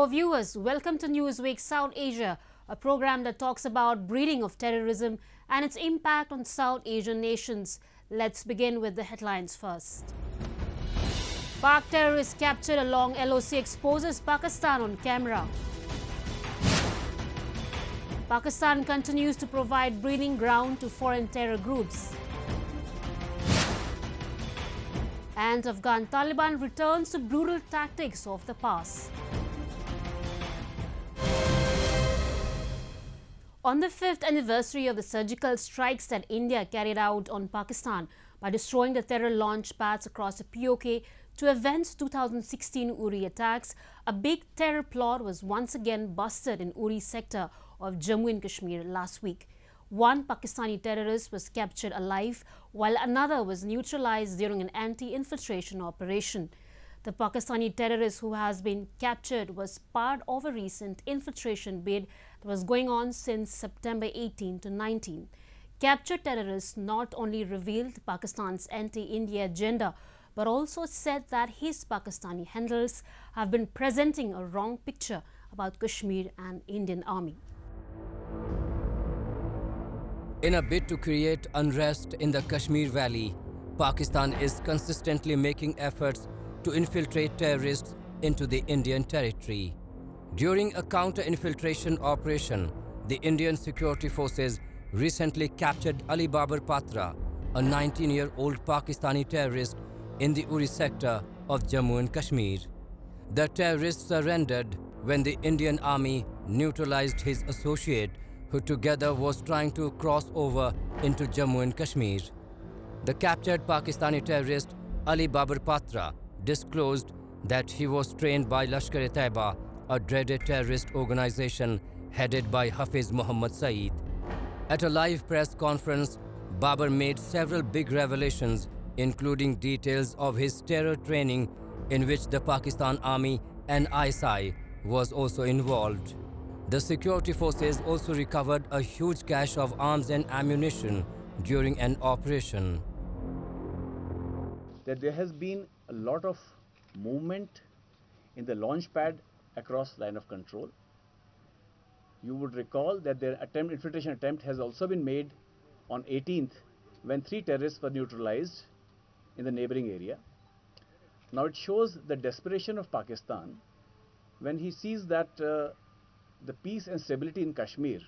our viewers, welcome to Newsweek South Asia, a program that talks about breeding of terrorism and its impact on South Asian nations. Let's begin with the headlines first. Pak terrorist captured along LOC exposes Pakistan on camera. Pakistan continues to provide breeding ground to foreign terror groups. And Afghan Taliban returns to brutal tactics of the past. On the 5th anniversary of the surgical strikes that India carried out on Pakistan by destroying the terror launch pads across the POK to avenge 2016 Uri attacks, a big terror plot was once again busted in Uri sector of Jammu and Kashmir last week. One Pakistani terrorist was captured alive, while another was neutralized during an anti-infiltration operation. The Pakistani terrorist who has been captured was part of a recent infiltration bid that was going on since September 18 to 19. Captured terrorists not only revealed Pakistan's anti-India agenda, but also said that his Pakistani handlers have been presenting a wrong picture about Kashmir and Indian Army. In a bid to create unrest in the Kashmir Valley, Pakistan is consistently making efforts to infiltrate terrorists into the Indian territory. During a counter-infiltration operation, the Indian security forces recently captured Ali Babar Patra, a 19-year-old Pakistani terrorist in the Uri sector of Jammu and Kashmir. The terrorist surrendered when the Indian army neutralized his associate, who together was trying to cross over into Jammu and Kashmir. The captured Pakistani terrorist Ali Babar Patra disclosed that he was trained by Lashkar-e-Taiba, a dreaded terrorist organization headed by Hafiz Muhammad Saeed. At a live press conference, Babar made several big revelations, including details of his terror training in which the Pakistan Army and ISI was also involved. The security forces also recovered a huge cache of arms and ammunition during an operation. That there has been a lot of movement in the launch pad across line of control. You would recall that their infiltration attempt has also been made on 18th when 3 terrorists were neutralized in the neighboring area. Now it shows the desperation of Pakistan when he sees that the peace and stability in Kashmir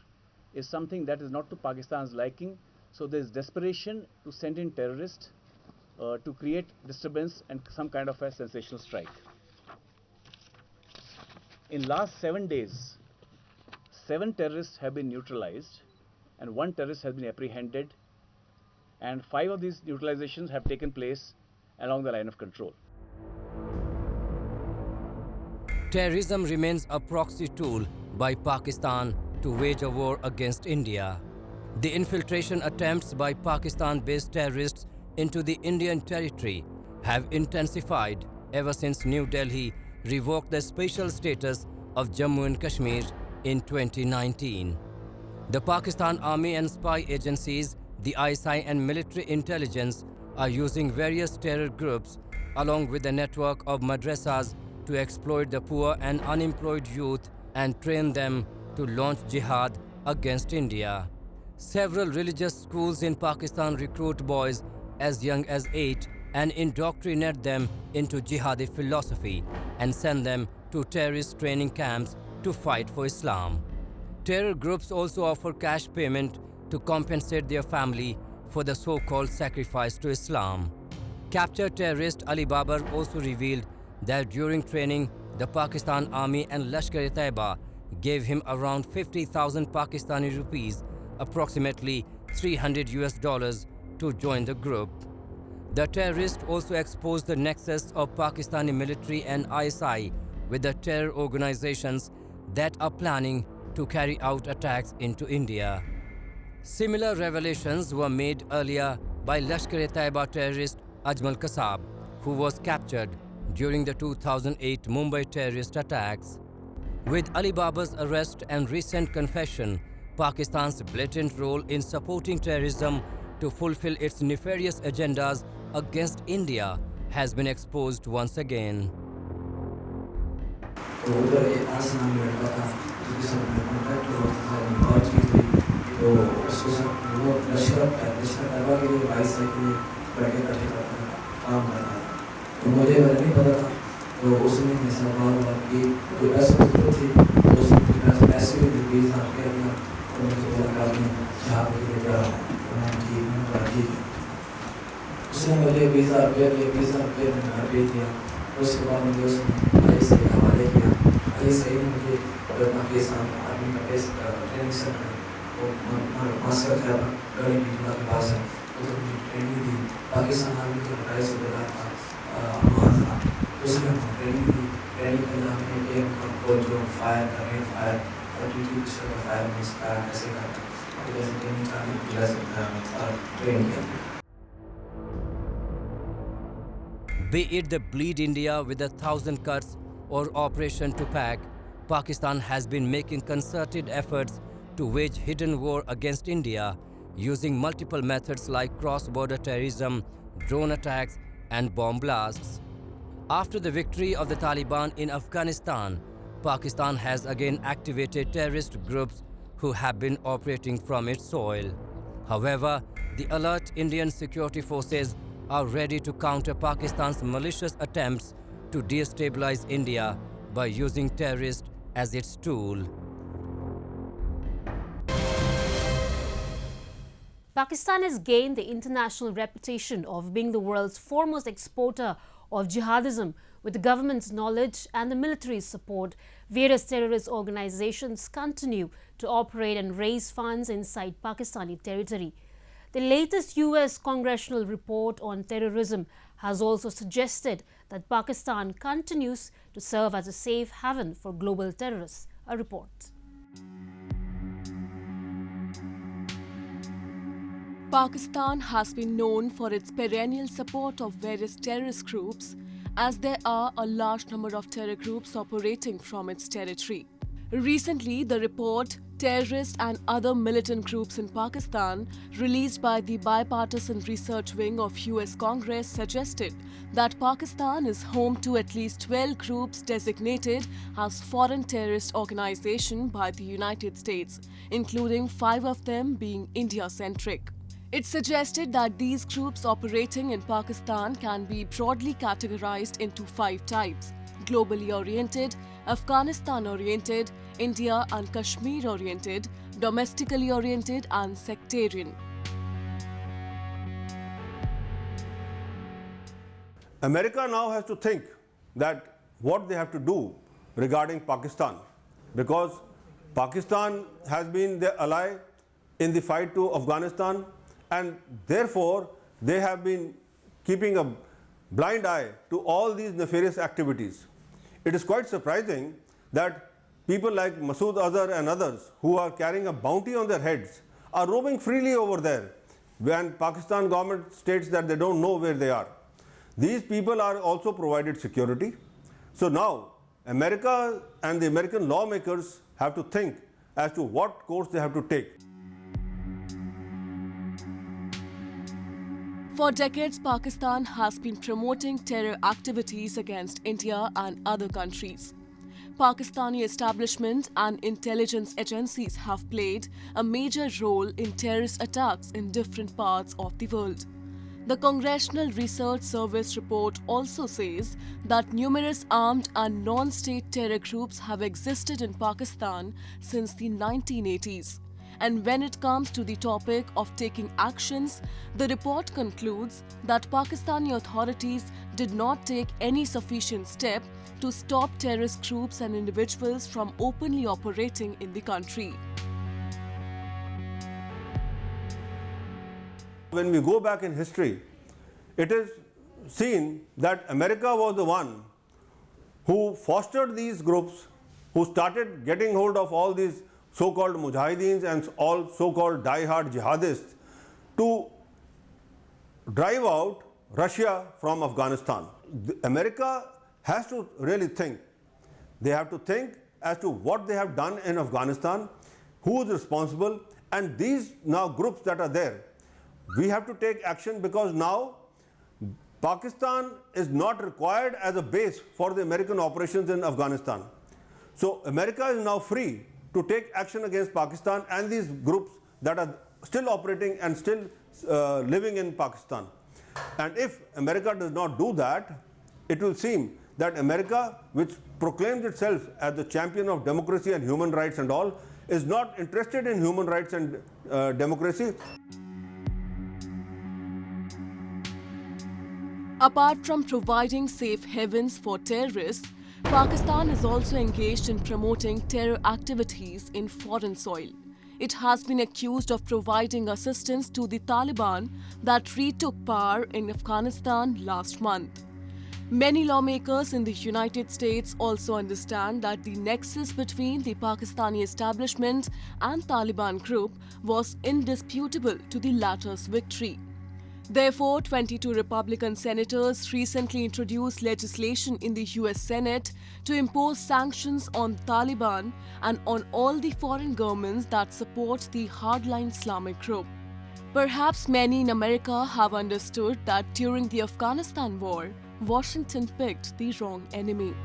is something that is not to Pakistan's liking. So there is desperation to send in terrorists to create disturbance and some kind of a sensational strike. In last 7 days, 7 terrorists have been neutralized and 1 terrorist has been apprehended, and 5 of these neutralizations have taken place along the line of control. Terrorism remains a proxy tool by Pakistan to wage a war against India. The infiltration attempts by Pakistan-based terrorists into the Indian territory have intensified ever since New Delhi revoked the special status of Jammu and Kashmir in 2019. The Pakistan Army and spy agencies, the ISI and military intelligence are using various terror groups along with a network of madrasas to exploit the poor and unemployed youth and train them to launch jihad against India. Several religious schools in Pakistan recruit boys as young as 8 and indoctrinate them into jihadi philosophy and send them to terrorist training camps to fight for Islam. Terror groups also offer cash payment to compensate their family for the so-called sacrifice to Islam. Captured terrorist Ali Babar also revealed that during training, the Pakistan Army and Lashkar-e-Taiba gave him around 50,000 Pakistani rupees, approximately $300 to join the group. The terrorist also exposed the nexus of Pakistani military and ISI with the terror organizations that are planning to carry out attacks into India. Similar revelations were made earlier by Lashkar-e-Taiba terrorist Ajmal Kasab, who was captured during the 2008 Mumbai terrorist attacks. With Ali Babar's arrest and recent confession, Pakistan's blatant role in supporting terrorism to fulfill its nefarious agendas against India has been exposed once again. तो उधर एक आसमान में लड़का था जिसके साथ मैं कॉन्टैक्ट हुआ था, बात की थी, तो उसके साथ वो लश्कर-ए-तैयबा के लिए 22 साल के लिए लड़के इकट्ठे करता था, काम करता था। तो मुझे नहीं पता था, तो उसने मेरे साथ बात की, कोई पैसे ज़रूरत थी, तो उसने पैसे भी दी, 20,000 रुपया दिया, तो मुझे बोला कि आपने जहाँ पे जा रहा हूँ, तो मैंने ठीक। उसने मुझे 20,000 रुपया दिया, 20,000 रुपया मैंने घर भेज दिया। उसके बाद मुझे उसने ISA के हवाले किया। ISA ने मुझे पाकिस्तान आर्मी का ट्रेनिंग सेंटर वो लश्कर-ए-तैयबा गड़ी बिजला के पास है, उधर मुझे ट्रेनिंग दी। पाकिस्तान आर्मी के 2.5 सूबेदार था, वहाँ था, उसने ट्रेनिंग दी। ट्रेनिंग के लिए हमने एयर को जो फायर करें, फायर 32 का फायर में फायर कैसे करना, तो जैसे ट्रेनिंग करने की वजह ट्रेनिंग किया। Be it the Bleed India with 1,000 cuts or Operation to Pack, Pakistan has been making concerted efforts to wage hidden war against India using multiple methods like cross-border terrorism, drone attacks and bomb blasts. After the victory of the Taliban in Afghanistan, Pakistan has again activated terrorist groups who have been operating from its soil. However, the alert Indian security forces are ready to counter Pakistan's malicious attempts to destabilize India by using terrorists as its tool. Pakistan has gained the international reputation of being the world's foremost exporter of jihadism. With the government's knowledge and the military's support, various terrorist organizations continue to operate and raise funds inside Pakistani territory. The latest US congressional report on terrorism has also suggested that Pakistan continues to serve as a safe haven for global terrorists. A report. Pakistan has been known for its perennial support of various terrorist groups, as there are a large number of terror groups operating from its territory. Recently, the report Terrorist and Other Militant Groups in Pakistan, released by the Bipartisan Research Wing of US Congress, suggested that Pakistan is home to at least 12 groups designated as foreign terrorist organizations by the United States, including 5 of them being India-centric. It suggested that these groups operating in Pakistan can be broadly categorized into 5 types: globally oriented, Afghanistan oriented, India and Kashmir oriented, domestically oriented and sectarian. America now has to think that what they have to do regarding Pakistan, because Pakistan has been their ally in the fight to Afghanistan, and therefore they have been keeping a blind eye to all these nefarious activities. It is quite surprising that people like Masood Azhar and others who are carrying a bounty on their heads are roaming freely over there when Pakistan government states that they don't know where they are. These people are also provided security. So now America and the American lawmakers have to think as to what course they have to take. For decades, Pakistan has been promoting terror activities against India and other countries. Pakistani establishment and intelligence agencies have played a major role in terrorist attacks in different parts of the world. The Congressional Research Service report also says that numerous armed and non-state terror groups have existed in Pakistan since the 1980s. And when it comes to the topic of taking actions, the report concludes that Pakistani authorities did not take any sufficient step to stop terrorist groups and individuals from openly operating in the country. When we go back in history, it is seen that America was the one who fostered these groups, who started getting hold of all these so-called mujahideens and all so-called die-hard jihadists to drive out Russia from Afghanistan. America has to really think. They have to think as to what they have done in Afghanistan, who is responsible, and these now groups that are there, we have to take action, because now Pakistan is not required as a base for the American operations in Afghanistan. So America is now free to take action against Pakistan and these groups that are still operating and still living in Pakistan. And if America does not do that, it will seem that America, which proclaims itself as the champion of democracy and human rights and all, is not interested in human rights and democracy. Apart from providing safe havens for terrorists, Pakistan is also engaged in promoting terror activities in foreign soil. It has been accused of providing assistance to the Taliban that retook power in Afghanistan last month. Many lawmakers in the United States also understand that the nexus between the Pakistani establishment and Taliban group was indisputable to the latter's victory. Therefore, 22 Republican senators recently introduced legislation in the US Senate to impose sanctions on Taliban and on all the foreign governments that support the hardline Islamic group. Perhaps many in America have understood that during the Afghanistan war, Washington picked the wrong enemy.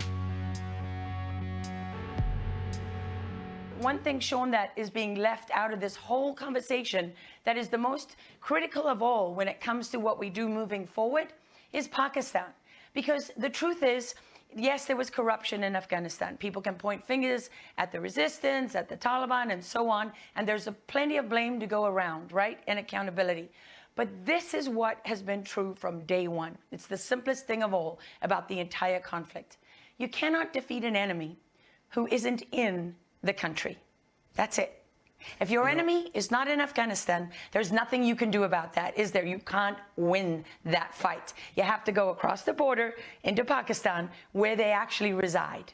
One thing, Sean, that is being left out of this whole conversation that is the most critical of all when it comes to what we do moving forward is Pakistan. Because the truth is, yes, there was corruption in Afghanistan. People can point fingers at the resistance, at the Taliban, and so on, and there's plenty of blame to go around, right, and accountability. But this is what has been true from day one. It's the simplest thing of all about the entire conflict. You cannot defeat an enemy who isn't in the country. That's it. If your enemy is not in Afghanistan, there's nothing you can do about that, is there? You can't win that fight. You have to go across the border into Pakistan where they actually reside.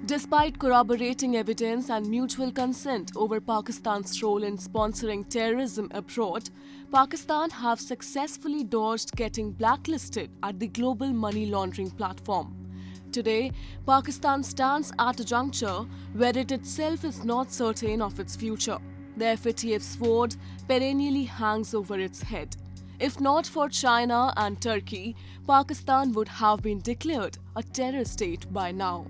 Despite corroborating evidence and mutual consent over Pakistan's role in sponsoring terrorism abroad, Pakistan have successfully dodged getting blacklisted at the global money laundering platform. Today, Pakistan stands at a juncture where it itself is not certain of its future. The FATF sword perennially hangs over its head. If not for China and Turkey, Pakistan would have been declared a terror state by now.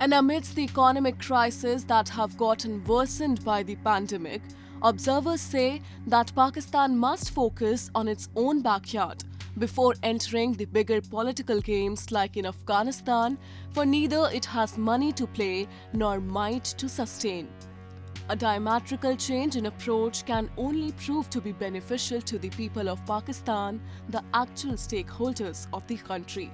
And amidst the economic crisis that have gotten worsened by the pandemic, observers say that Pakistan must focus on its own backyard before entering the bigger political games like in Afghanistan, for neither it has money to play nor might to sustain. A diametrical change in approach can only prove to be beneficial to the people of Pakistan, the actual stakeholders of the country.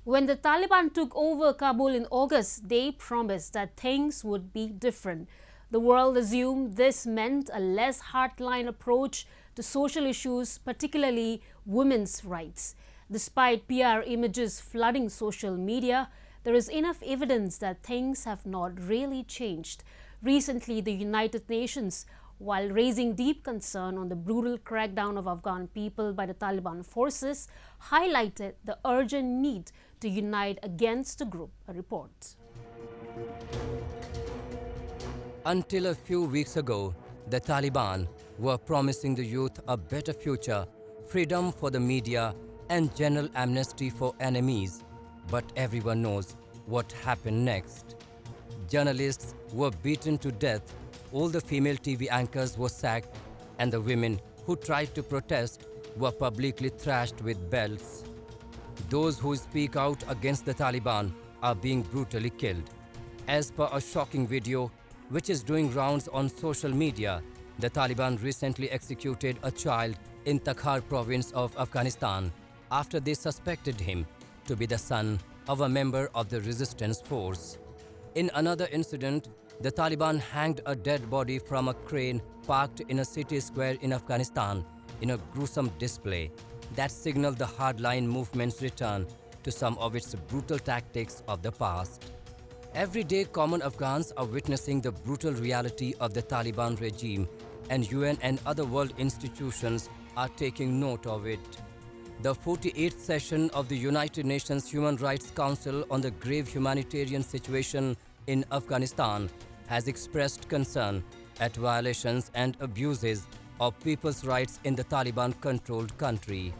When the Taliban took over Kabul in August, they promised that things would be different. The world assumed this meant a less hardline approach to social issues, particularly women's rights. Despite PR images flooding social media, there is enough evidence that things have not really changed. Recently, the United Nations, while raising deep concern on the brutal crackdown of Afghan people by the Taliban forces, highlighted the urgent need to unite against the group, a report. Until a few weeks ago, the Taliban were promising the youth a better future, freedom for the media, and general amnesty for enemies. But everyone knows what happened next. Journalists were beaten to death, all the female TV anchors were sacked, and the women who tried to protest were publicly thrashed with belts. Those who speak out against the Taliban are being brutally killed. As per a shocking video which is doing rounds on social media, the Taliban recently executed a child in Takhar province of Afghanistan after they suspected him to be the son of a member of the resistance force. In another incident, the Taliban hanged a dead body from a crane parked in a city square in Afghanistan in a gruesome display that signaled the hardline movement's return to some of its brutal tactics of the past. Every day, common Afghans are witnessing the brutal reality of the Taliban regime, and UN and other world institutions are taking note of it. The 48th session of the United Nations Human Rights Council on the grave humanitarian situation in Afghanistan has expressed concern at violations and abuses of people's rights in the Taliban-controlled country.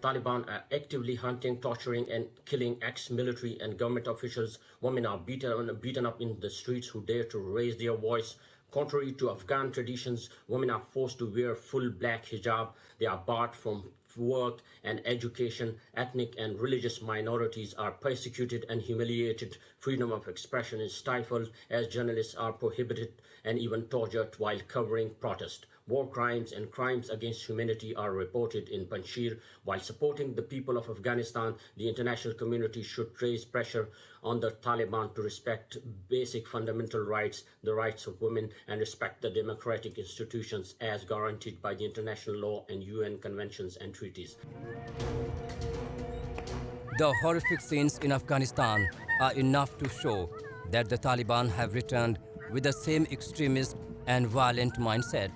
Taliban are actively hunting, torturing and killing ex-military and government officials. Women are beaten up in the streets who dare to raise their voice. Contrary to Afghan traditions, women are forced to wear full black hijab. They are barred from work and education. Ethnic and religious minorities are persecuted and humiliated. Freedom of expression is stifled as journalists are prohibited and even tortured while covering protest. War crimes and crimes against humanity are reported in Panjshir. While supporting the people of Afghanistan, the international community should raise pressure on the Taliban to respect basic fundamental rights, the rights of women, and respect the democratic institutions as guaranteed by the international law and UN conventions and treaties. The horrific scenes in Afghanistan are enough to show that the Taliban have returned with the same extremist and violent mindset.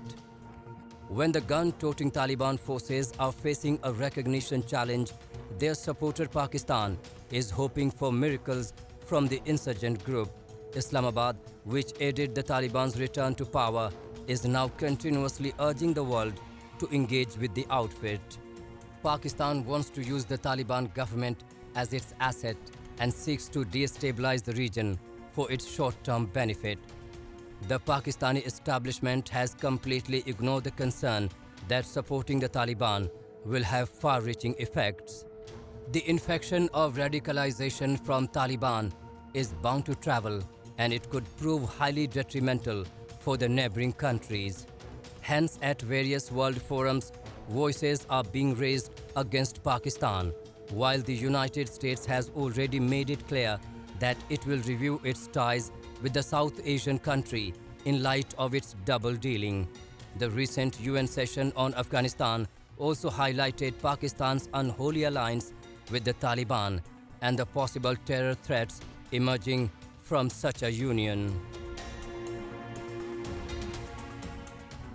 When the gun-toting Taliban forces are facing a recognition challenge, their supporter Pakistan is hoping for miracles from the insurgent group. Islamabad, which aided the Taliban's return to power, is now continuously urging the world to engage with the outfit. Pakistan wants to use the Taliban government as its asset and seeks to destabilize the region for its short-term benefit. The Pakistani establishment has completely ignored the concern that supporting the Taliban will have far-reaching effects. The infection of radicalization from Taliban is bound to travel, and it could prove highly detrimental for the neighboring countries. Hence, at various world forums, voices are being raised against Pakistan, while the United States has already made it clear that it will review its ties with the South Asian country in light of its double dealing. The recent UN session on Afghanistan also highlighted Pakistan's unholy alliance with the Taliban and the possible terror threats emerging from such a union.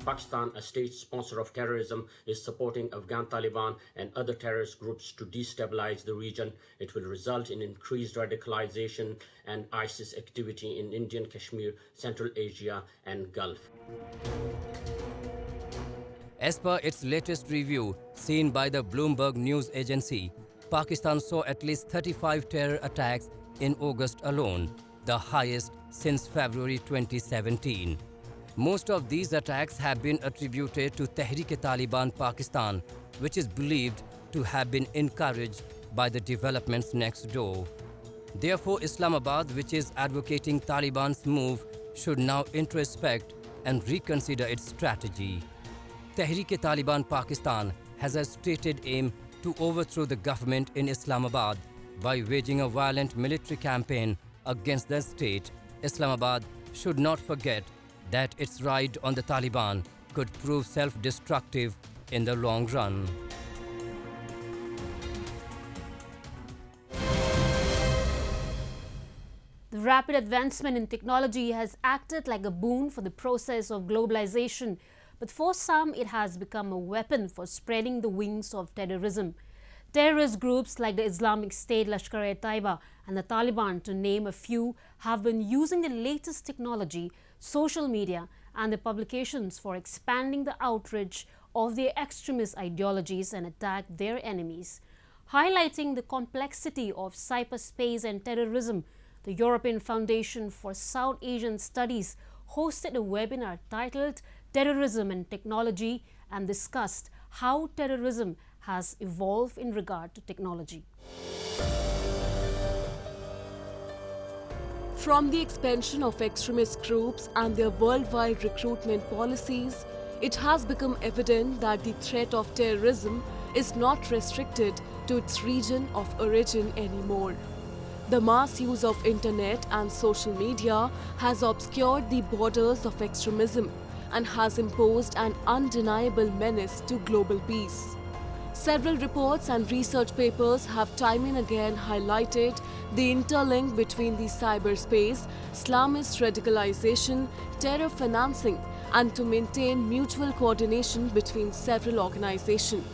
Pakistan, a state sponsor of terrorism, is supporting Afghan Taliban and other terrorist groups to destabilize the region. It will result in increased radicalization and ISIS activity in Indian Kashmir, Central Asia and Gulf. As per its latest review, seen by the Bloomberg News Agency, Pakistan saw at least 35 terror attacks in August alone, the highest since February 2017. Most of these attacks have been attributed to Tehrik-e-Taliban Pakistan, which is believed to have been encouraged by the developments next door. Therefore, Islamabad, which is advocating Taliban's move, should now introspect and reconsider its strategy. Tehrik-e-Taliban Pakistan has a stated aim to overthrow the government in Islamabad by waging a violent military campaign against the state. Islamabad should not forget that its ride on the Taliban could prove self-destructive in the long run. The rapid advancement in technology has acted like a boon for the process of globalization, but for some it has become a weapon for spreading the wings of terrorism. Terrorist groups like the Islamic State, Lashkar-e-Taiba and the Taliban, to name a few, have been using the latest technology, social media and the publications for expanding the outreach of their extremist ideologies and attack their enemies. Highlighting the complexity of cyberspace and terrorism, the European Foundation for South Asian Studies hosted a webinar titled Terrorism and Technology and discussed how terrorism has evolved in regard to technology. From the expansion of extremist groups and their worldwide recruitment policies, it has become evident that the threat of terrorism is not restricted to its region of origin anymore. The mass use of internet and social media has obscured the borders of extremism and has imposed an undeniable menace to global peace. Several reports and research papers have time and again highlighted the interlink between the cyberspace, Islamist radicalization, terror financing, and to maintain mutual coordination between several organizations.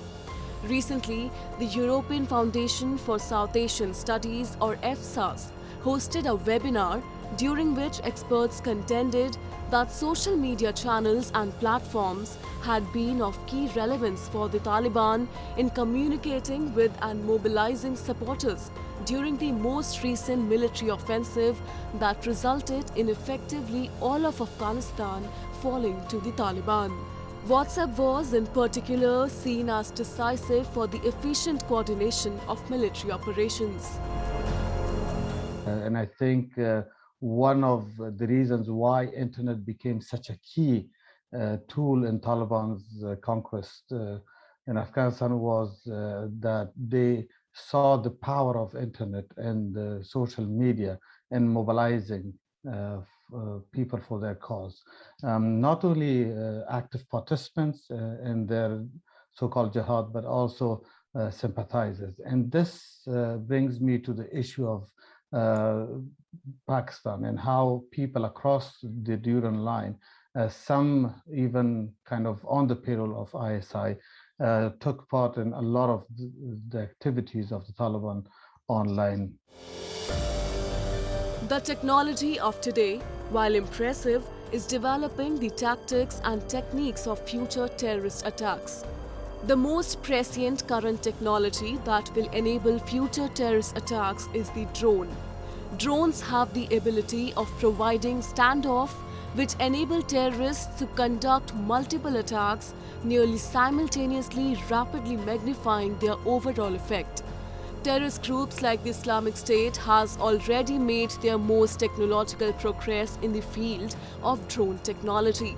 Recently, the European Foundation for South Asian Studies, or EFSAS, hosted a webinar during which experts contended that social media channels and platforms had been of key relevance for the Taliban in communicating with and mobilizing supporters during the most recent military offensive that resulted in effectively all of Afghanistan falling to the Taliban. WhatsApp was in particular seen as decisive for the efficient coordination of military operations. And I think one of the reasons why internet became such a key tool in Taliban's conquest in Afghanistan was that they saw the power of internet and social media in mobilizing people for their cause. Not only active participants in their so-called jihad, but also sympathizers. And this brings me to the issue of Pakistan and how people across the Durand line, some even kind of on the payroll of ISI, took part in a lot of the activities of the Taliban online. The technology of today, while impressive, is developing the tactics and techniques of future terrorist attacks. The most prescient current technology that will enable future terrorist attacks is the drone. Drones have the ability of providing standoff, which enable terrorists to conduct multiple attacks, nearly simultaneously, rapidly magnifying their overall effect. Terrorist groups like the Islamic State has already made their most technological progress in the field of drone technology.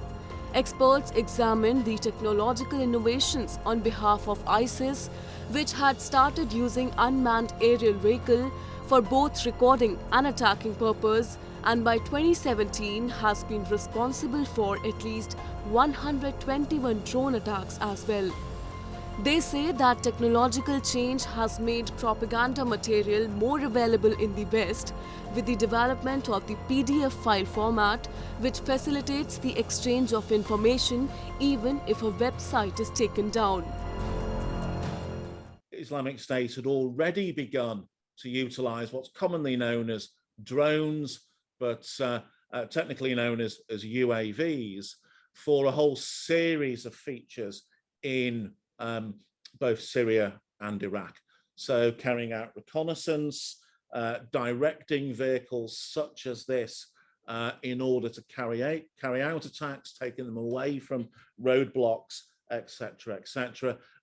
Experts examined the technological innovations on behalf of ISIS, which had started using unmanned aerial vehicle for both recording and attacking purpose, and by 2017 has been responsible for at least 121 drone attacks as well. They say that technological change has made propaganda material more available in the West with the development of the PDF file format, which facilitates the exchange of information even if a website is taken down. Islamic State had already begun to utilize what's commonly known as drones, but technically known as UAVs, for a whole series of features in both Syria and Iraq. So carrying out reconnaissance, directing vehicles such as this in order to carry out attacks, taking them away from roadblocks, etc.,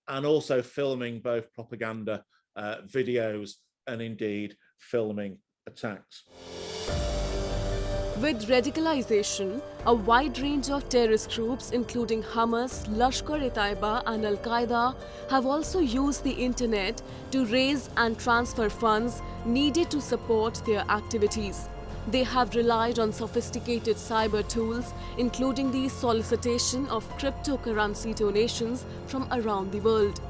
and also filming both propaganda videos and indeed filming attacks. With radicalization, a wide range of terrorist groups including Hamas, Lashkar-e-Taiba and Al-Qaeda have also used the internet to raise and transfer funds needed to support their activities. They have relied on sophisticated cyber tools, including the solicitation of cryptocurrency donations from around the world.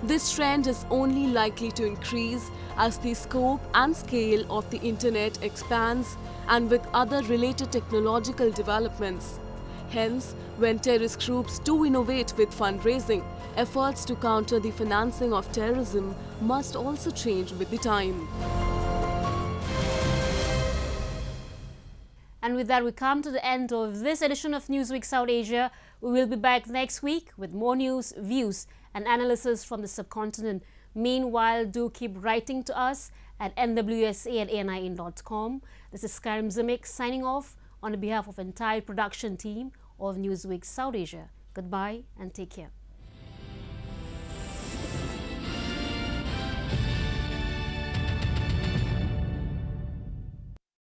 This trend is only likely to increase as the scope and scale of the internet expands and with other related technological developments. Hence, when terrorist groups do innovate with fundraising, efforts to counter the financing of terrorism must also change with the time. And with that, we come to the end of this edition of Newsweek South Asia. We will be back next week with more news, views and analysis from the subcontinent. Meanwhile, do keep writing to us at nwsa@anin.com. This is Karim Zimik signing off on behalf of the entire production team of Newsweek South Asia. Goodbye and take care.